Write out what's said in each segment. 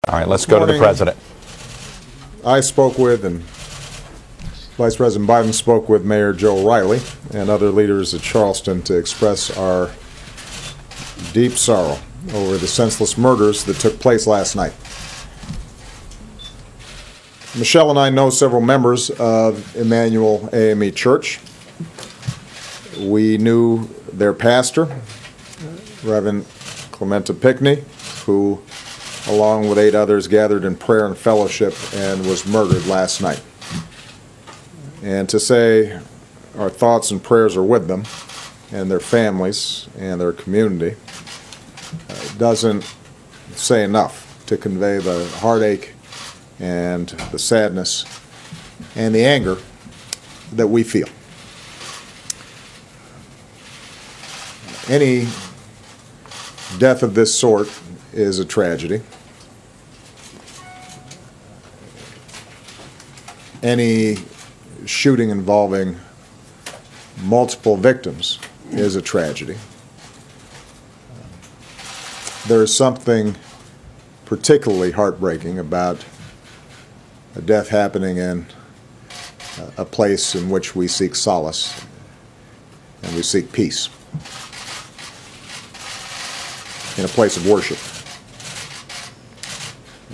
All right, let's go to the president. I spoke with, and Vice President Biden spoke with Mayor Joe Riley and other leaders at Charleston to express our deep sorrow over the senseless murders that took place last night. Michelle and I know several members of Emmanuel AME Church. We knew their pastor, Reverend Clementa Pickney, who, along with 8 others, gathered in prayer and fellowship and was murdered last night. And to say our thoughts and prayers are with them and their families and their community doesn't say enough to convey the heartache and the sadness and the anger that we feel. Any death of this sort is a tragedy. Any shooting involving multiple victims is a tragedy. There is something particularly heartbreaking about a death happening in a place in which we seek solace and we seek peace, in a place of worship.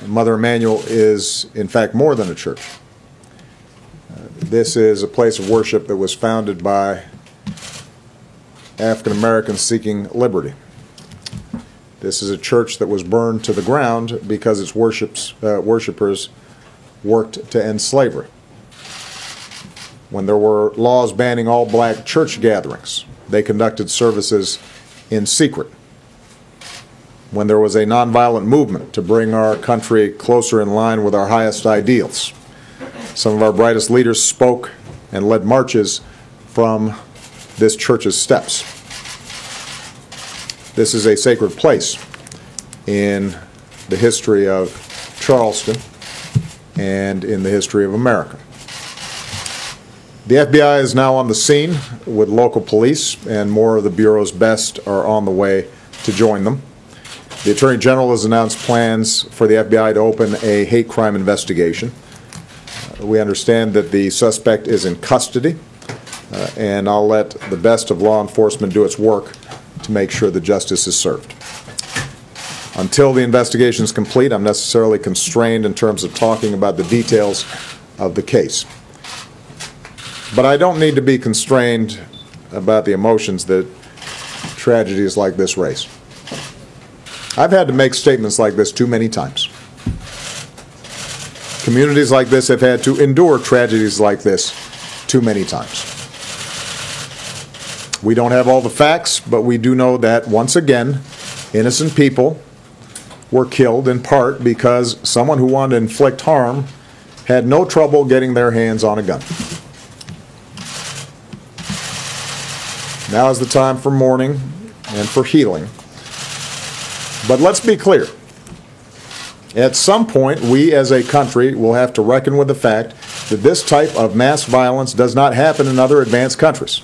Mother Emanuel is, in fact, more than a church. This is a place of worship that was founded by African Americans seeking liberty. This is a church that was burned to the ground because its worshipers worked to end slavery. When there were laws banning all black church gatherings, they conducted services in secret. When there was a nonviolent movement to bring our country closer in line with our highest ideals, some of our brightest leaders spoke and led marches from this church's steps. This is a sacred place in the history of Charleston and in the history of America. The FBI is now on the scene with local police, and more of the Bureau's best are on the way to join them. The Attorney General has announced plans for the FBI to open a hate crime investigation. We understand that the suspect is in custody, and I'll let the best of law enforcement do its work to make sure that justice is served. Until the investigation is complete, I'm necessarily constrained in terms of talking about the details of the case. But I don't need to be constrained about the emotions that tragedies like this raise. I've had to make statements like this too many times. Communities like this have had to endure tragedies like this too many times. We don't have all the facts, but we do know that, once again, innocent people were killed in part because someone who wanted to inflict harm had no trouble getting their hands on a gun. Now is the time for mourning and for healing. But let's be clear. At some point, we as a country will have to reckon with the fact that this type of mass violence does not happen in other advanced countries.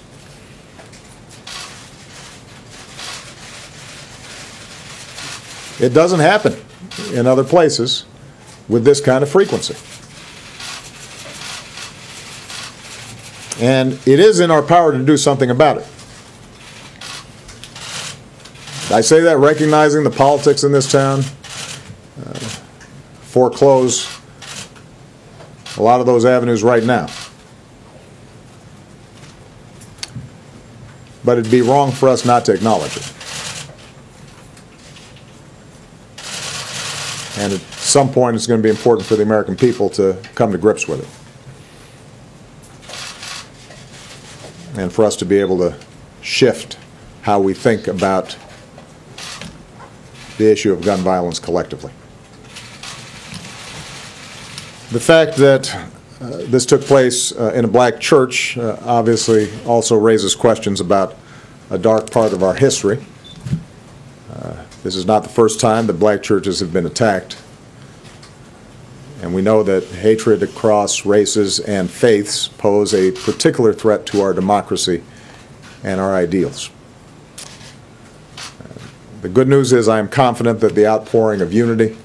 It doesn't happen in other places with this kind of frequency. And it is in our power to do something about it. I say that recognizing the politics in this town foreclose a lot of those avenues right now. But it'd be wrong for us not to acknowledge it. And at some point it's going to be important for the American people to come to grips with it. And for us to be able to shift how we think about the issue of gun violence collectively. The fact that this took place in a black church obviously also raises questions about a dark part of our history. This is not the first time that black churches have been attacked. And we know that hatred across races and faiths pose a particular threat to our democracy and our ideals. The good news is I am confident that the outpouring of unity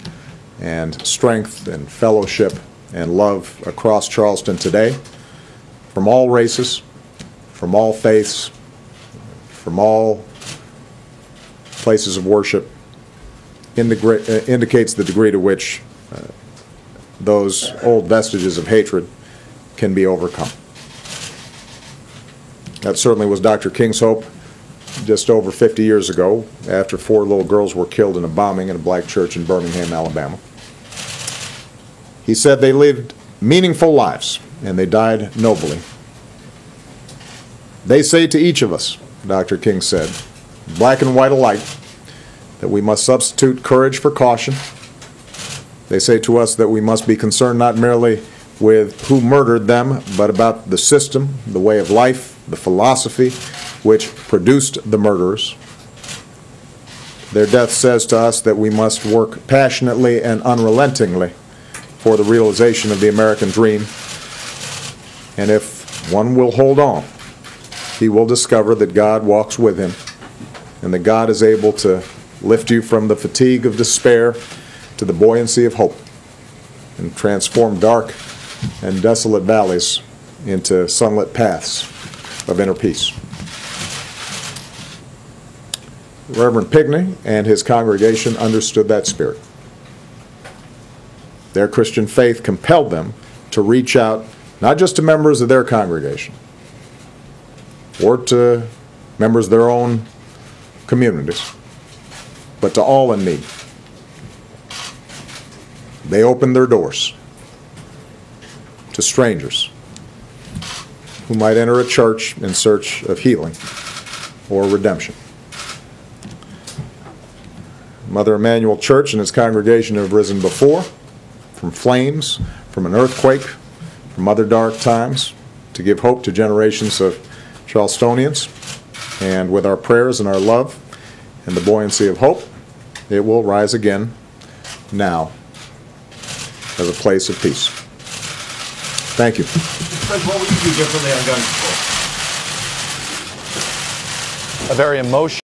and strength and fellowship and love across Charleston today, from all races, from all faiths, from all places of worship, indicates the degree to which those old vestiges of hatred can be overcome. That certainly was Dr. King's hope just over 50 years ago, after 4 little girls were killed in a bombing in a black church in Birmingham, Alabama. He said they lived meaningful lives and they died nobly. They say to each of us, Dr. King said, black and white alike, that we must substitute courage for caution. They say to us that we must be concerned not merely with who murdered them, but about the system, the way of life, the philosophy which produced the murderers. Their death says to us that we must work passionately and unrelentingly for the realization of the American dream. And if one will hold on, he will discover that God walks with him and that God is able to lift you from the fatigue of despair to the buoyancy of hope and transform dark and desolate valleys into sunlit paths of inner peace. Reverend Pigney and his congregation understood that spirit. Their Christian faith compelled them to reach out not just to members of their congregation or to members of their own communities, but to all in need. They opened their doors to strangers who might enter a church in search of healing or redemption. Mother Emanuel Church and its congregation have risen before, from flames, from an earthquake, from other dark times, to give hope to generations of Charlestonians. And with our prayers and our love and the buoyancy of hope, it will rise again now as a place of peace. Thank you. Fred, what would you do differently on gun control? A very emotional